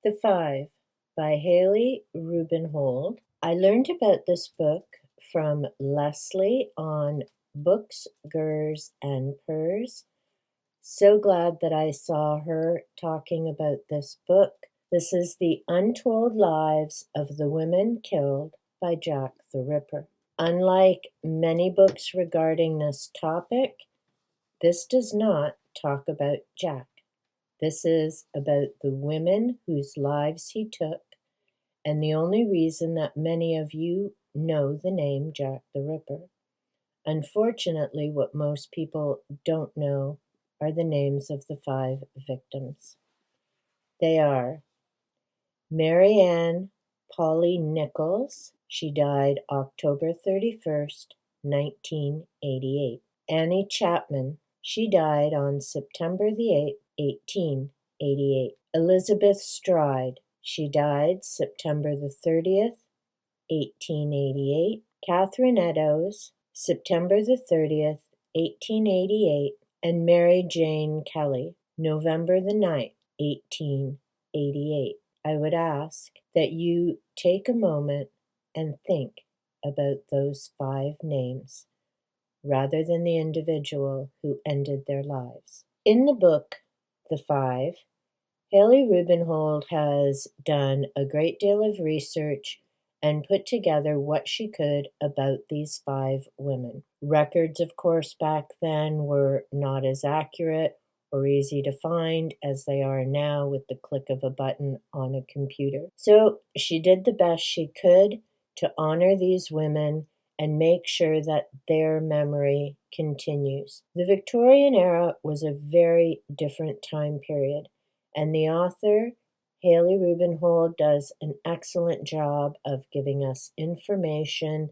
The Five by Hallie Rubenhold. I learned about this book from Leslie on Books, Gers, and Purrs. So glad that I saw her talking about this book. This is The Untold Lives of the Women Killed by Jack the Ripper. Unlike many books regarding this topic, this does not talk about Jack. This is about the women whose lives he took, and the only reason that many of you know the name Jack the Ripper. Unfortunately, what most people don't know are the names of the 5 victims. They are Mary Ann Polly Nichols. She died October 31st, 1988. Annie Chapman. She died on September the 8th, 1888. Elisabeth Stride. She died September the 30th, 1888. Catherine Eddowes. September the 30th, 1888. And Mary Jane Kelly. November the 9th, 1888. I would ask that you take a moment and think about those 5 names, rather than the individual who ended their lives. In the book, The Five, Hallie Rubenhold has done a great deal of research and put together what she could about these 5 women. Records, of course, back then were not as accurate or easy to find as they are now with the click of a button on a computer. So she did the best she could to honor these women and make sure that their memory continues. The Victorian era was a very different time period, and the author, Hallie Rubenhold, does an excellent job of giving us information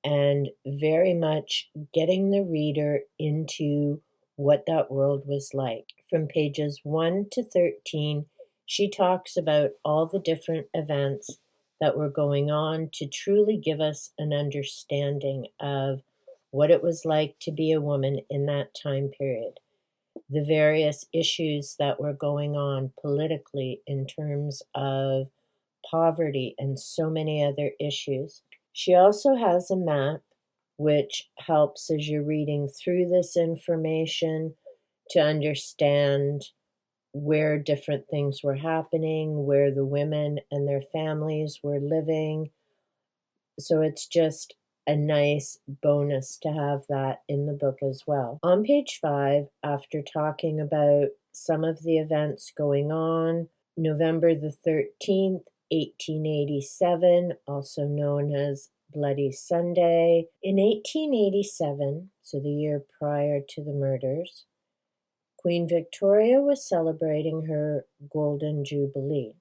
and very much getting the reader into what that world was like. From pages 1 to 13, she talks about all the different events that were going on to truly give us an understanding of what it was like to be a woman in that time period, the various issues that were going on politically in terms of poverty and so many other issues. She also has a map which helps as you're reading through this information to understand where different things were happening, where the women and their families were living. So it's just a nice bonus to have that in the book as well. On page 5, after talking about some of the events going on, November the 13th, 1887, also known as Bloody Sunday. In 1887, so the year prior to the murders, Queen Victoria was celebrating her Golden Jubilee.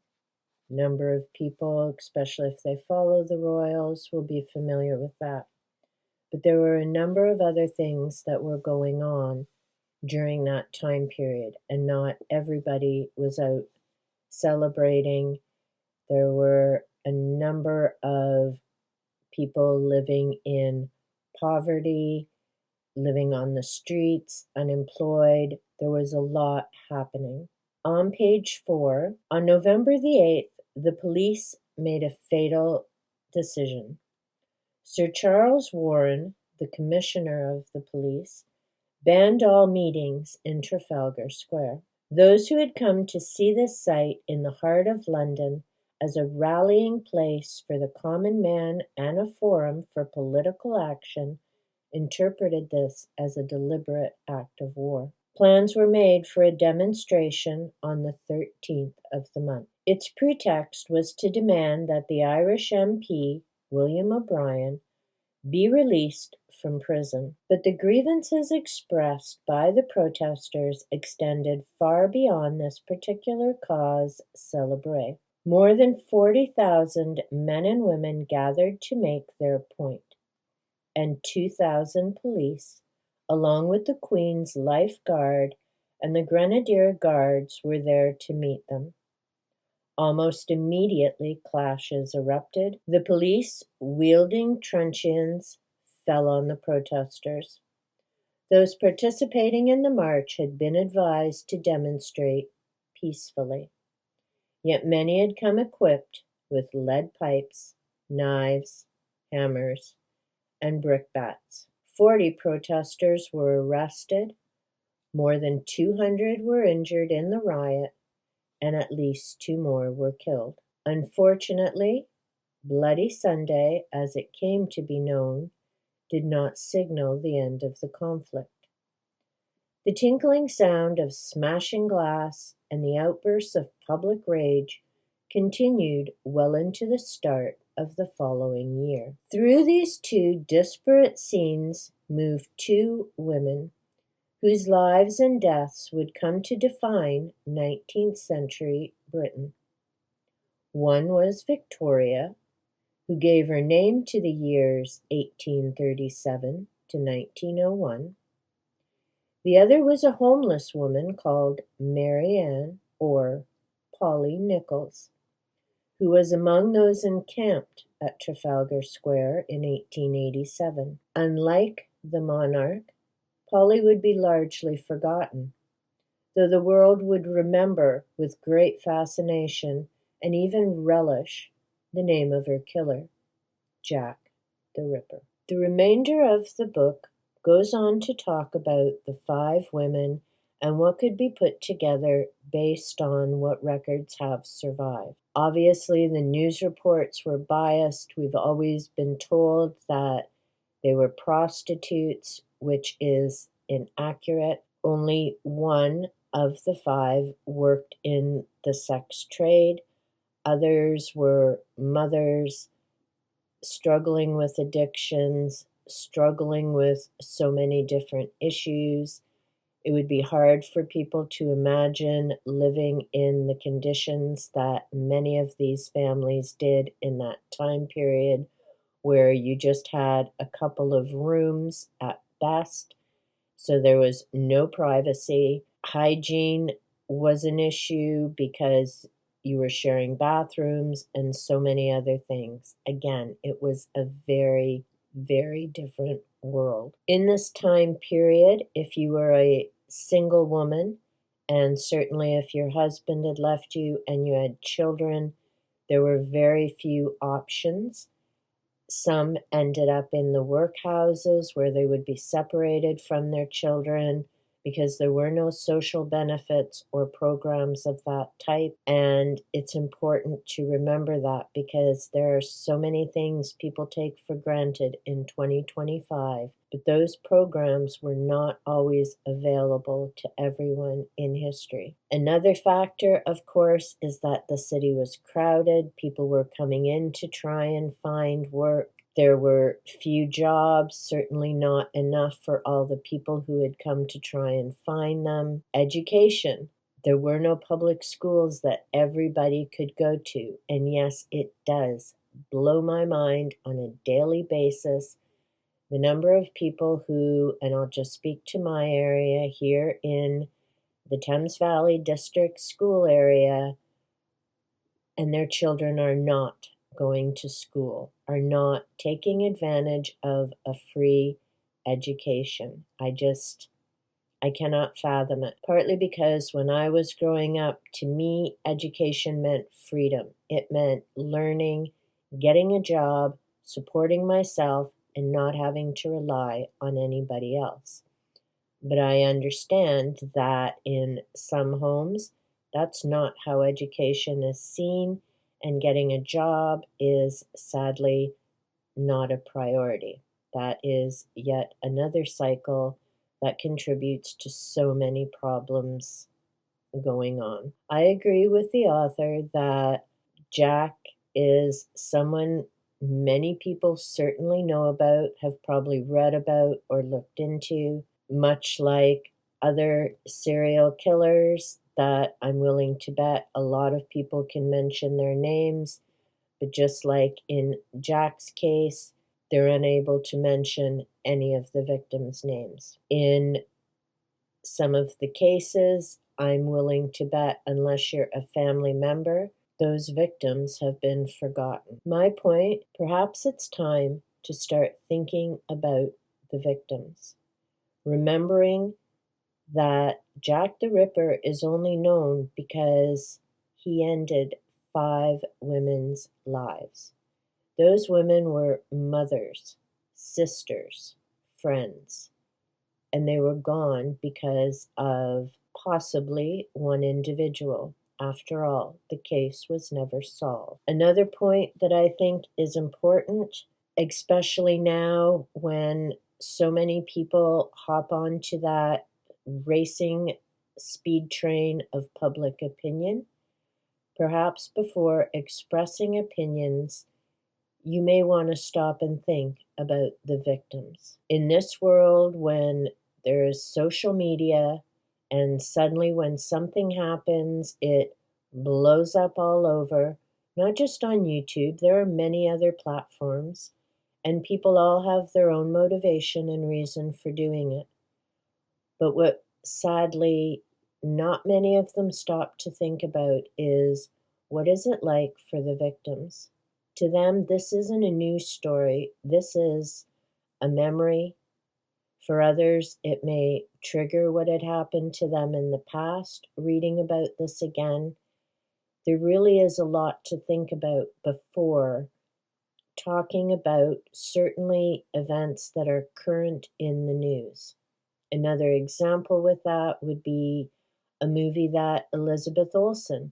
A number of people, especially if they follow the royals, will be familiar with that. But there were a number of other things that were going on during that time period, and not everybody was out celebrating. There were a number of people living in poverty, living on the streets, unemployed. There was a lot happening. On page 4, on November the 8th, the police made a fatal decision. Sir Charles Warren, the commissioner of the police, banned all meetings in Trafalgar Square. Those who had come to see this site in the heart of London as a rallying place for the common man and a forum for political action interpreted this as a deliberate act of war. Plans were made for a demonstration on the 13th of the month. Its pretext was to demand that the Irish MP, William O'Brien, be released from prison. But the grievances expressed by the protesters extended far beyond this particular cause célèbre. More than 40,000 men and women gathered to make their point, and 2,000 police, along with the Queen's Life Guard and the Grenadier Guards, were there to meet them. Almost immediately, clashes erupted. The police, wielding truncheons, fell on the protesters. Those participating in the march had been advised to demonstrate peacefully. Yet many had come equipped with lead pipes, knives, hammers, and brickbats. 40 protesters were arrested, more than 200 were injured in the riot, and at least 2 more were killed. Unfortunately, Bloody Sunday, as it came to be known, did not signal the end of the conflict. The tinkling sound of smashing glass and the outbursts of public rage continued well into the start of the following year. Through these 2 disparate scenes moved 2 women whose lives and deaths would come to define 19th century Britain. One was Victoria, who gave her name to the years 1837 to 1901. The other was a homeless woman called Mary Ann, or Polly Nichols, who was among those encamped at Trafalgar Square in 1887. Unlike the monarch, Polly would be largely forgotten, though the world would remember with great fascination and even relish the name of her killer, Jack the Ripper. The remainder of the book goes on to talk about the 5 women and what could be put together based on what records have survived. Obviously, the news reports were biased. We've always been told that they were prostitutes, which is inaccurate. Only one of the 5 worked in the sex trade. Others were mothers, struggling with addictions, struggling with so many different issues. It would be hard for people to imagine living in the conditions that many of these families did in that time period, where you just had a couple of rooms at best, so there was no privacy. Hygiene was an issue because you were sharing bathrooms and so many other things. Again, it was a very, very different world. In this time period, if you were a single woman, and certainly if your husband had left you and you had children, there were very few options. Some ended up in the workhouses where they would be separated from their children because there were no social benefits or programs of that type. And it's important to remember that because there are so many things people take for granted in 2025, but those programs were not always available to everyone in history. Another factor, of course, is that the city was crowded. People were coming in to try and find work. There were few jobs, certainly not enough for all the people who had come to try and find them. Education. There were no public schools that everybody could go to. And yes, it does blow my mind on a daily basis the number of people who, and I'll just speak to my area here in the Thames Valley District School area, and their children are not going to school, are not taking advantage of a free education. I cannot fathom it. Partly because when I was growing up, to me, education meant freedom. It meant learning, getting a job, supporting myself, and not having to rely on anybody else. But I understand that in some homes, that's not how education is seen, and getting a job is sadly not a priority. That is yet another cycle that contributes to so many problems going on. I agree with the author that Jack is someone many people certainly know about, have probably read about or looked into, much like other serial killers that I'm willing to bet a lot of people can mention their names, but just like in Jack's case, they're unable to mention any of the victims' names. In some of the cases, I'm willing to bet, unless you're a family member, those victims have been forgotten. My point, perhaps it's time to start thinking about the victims, remembering that Jack the Ripper is only known because he ended 5 women's lives. Those women were mothers, sisters, friends, and they were gone because of possibly one individual. After all, the case was never solved. Another point that I think is important, especially now when so many people hop onto that racing speed train of public opinion, perhaps before expressing opinions, you may want to stop and think about the victims. In this world, when there is social media and suddenly when something happens, it blows up all over, not just on YouTube, there are many other platforms, and people all have their own motivation and reason for doing it. But what sadly not many of them stop to think about is, what is it like for the victims? To them, this isn't a news story. This is a memory. For others, it may trigger what had happened to them in the past, reading about this again. There really is a lot to think about before talking about certainly events that are current in the news. Another example with that would be a movie that Elisabeth Olsen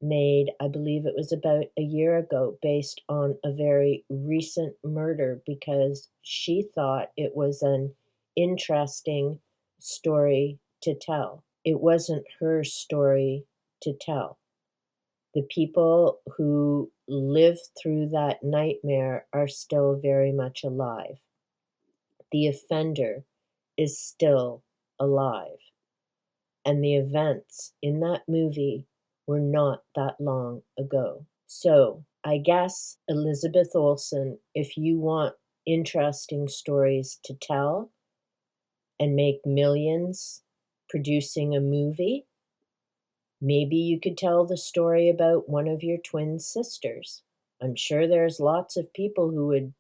made, I believe it was about a year ago, based on a very recent murder because she thought it was an interesting story to tell. It wasn't her story to tell. The people who lived through that nightmare are still very much alive. The offender is still alive. And the events in that movie were not that long ago. So I guess, Elisabeth Olsen, if you want interesting stories to tell and make millions producing a movie, maybe you could tell the story about one of your twin sisters. I'm sure there's lots of people who would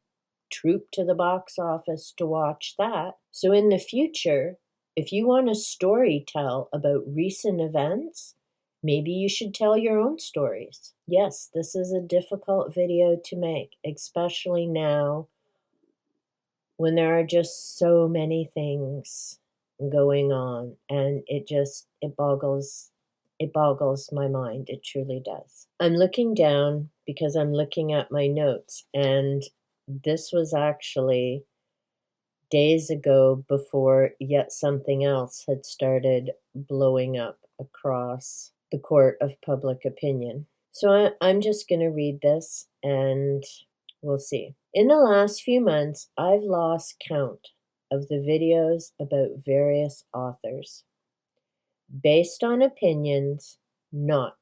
troop to the box office to watch that. So in the future, if you want a story tell about recent events, maybe you should tell your own stories. Yes, this is a difficult video to make, especially now when there are just so many things going on, and it boggles my mind. It truly does. I'm looking down because I'm looking at my notes, and this was actually days ago before yet something else had started blowing up across the court of public opinion. So I'm just going to read this and we'll see. In the last few months, I've lost count of the videos about various authors based on opinions, not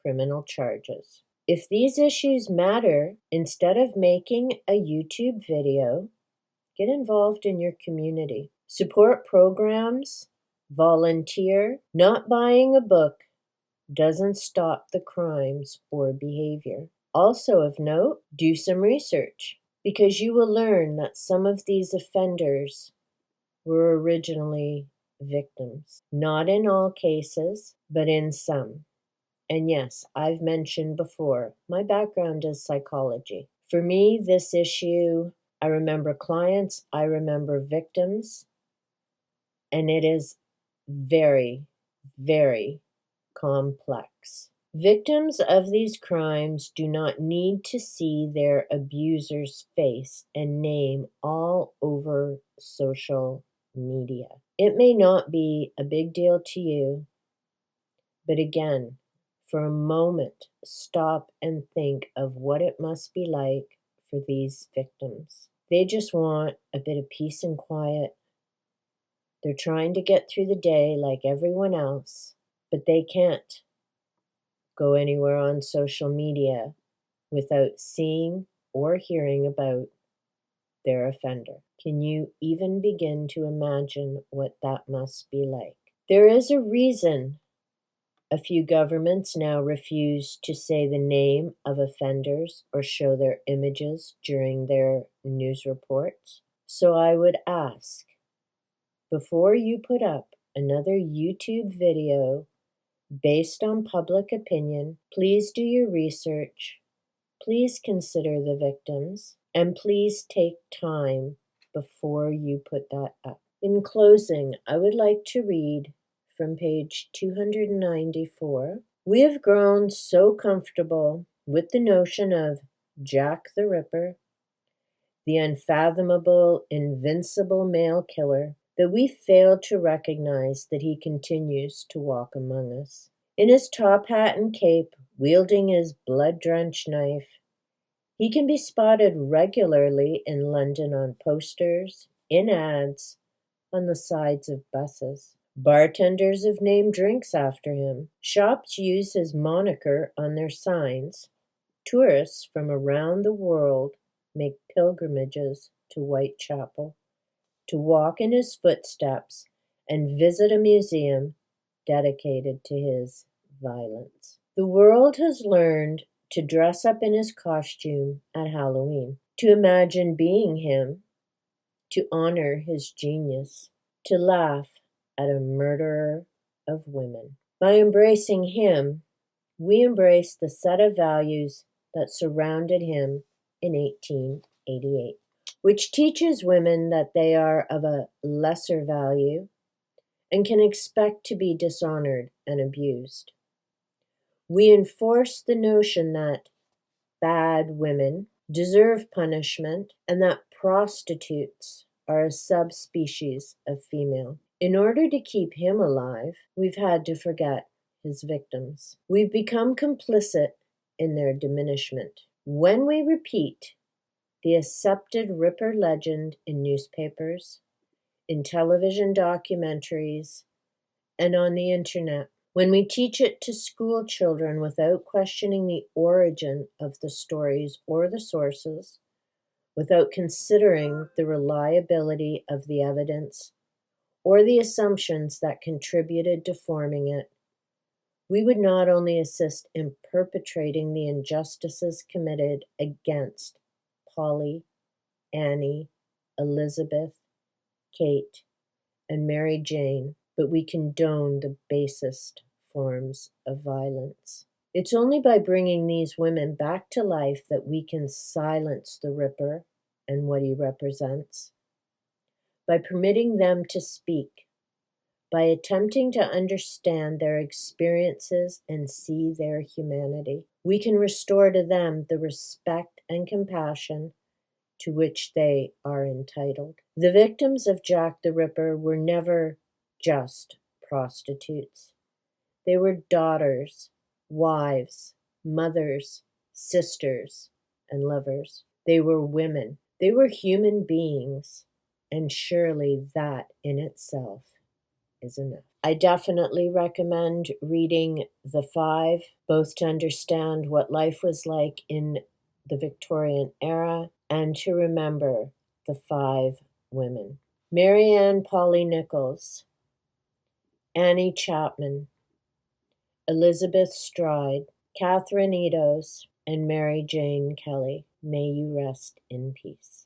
criminal charges. If these issues matter, instead of making a YouTube video, get involved in your community. Support programs, volunteer. Not buying a book doesn't stop the crimes or behavior. Also of note, do some research because you will learn that some of these offenders were originally victims. Not in all cases, but in some. And yes, I've mentioned before, my background is psychology. For me, this issue, I remember clients, I remember victims, and it is very, very complex. Victims of these crimes do not need to see their abuser's face and name all over social media. It may not be a big deal to you, but again, for a moment, stop and think of what it must be like for these victims. They just want a bit of peace and quiet. They're trying to get through the day like everyone else, but they can't go anywhere on social media without seeing or hearing about their offender. Can you even begin to imagine what that must be like? There is a reason a few governments now refuse to say the name of offenders or show their images during their news reports. So I would ask, before you put up another YouTube video based on public opinion. Please do your research. Please consider the victims, and please take time before you put that up. In closing, I would like to read from page 294. We have grown so comfortable with the notion of Jack the Ripper, the unfathomable, invincible male killer, that we fail to recognize that he continues to walk among us. In his top hat and cape, wielding his blood-drenched knife, he can be spotted regularly in London on posters, in ads, on the sides of buses. Bartenders have named drinks after him. Shops use his moniker on their signs. Tourists from around the world make pilgrimages to Whitechapel to walk in his footsteps and visit a museum dedicated to his violence. The world has learned to dress up in his costume at Halloween, to imagine being him, to honor his genius, to laugh at a murderer of women. By embracing him, we embrace the set of values that surrounded him in 1888, which teaches women that they are of a lesser value and can expect to be dishonored and abused. We enforce the notion that bad women deserve punishment and that prostitutes are a subspecies of female. In order to keep him alive, we've had to forget his victims. We've become complicit in their diminishment. When we repeat the accepted Ripper legend in newspapers, in television documentaries, and on the internet, when we teach it to school children without questioning the origin of the stories or the sources, without considering the reliability of the evidence or the assumptions that contributed to forming it, we would not only assist in perpetrating the injustices committed against Polly, Annie, Elizabeth, Kate, and Mary Jane, but we condone the basest forms of violence. It's only by bringing these women back to life that we can silence the Ripper and what he represents. By permitting them to speak, by attempting to understand their experiences and see their humanity, we can restore to them the respect and compassion to which they are entitled. The victims of Jack the Ripper were never just prostitutes. They were daughters, wives, mothers, sisters, and lovers. They were women. They were human beings, and surely that in itself is enough. I definitely recommend reading The Five, both to understand what life was like in the Victorian era and to remember the five women: Mary Ann Polly Nichols, Annie Chapman, Elisabeth Stride, Catherine Eddowes, and Mary Jane Kelly. May you rest in peace.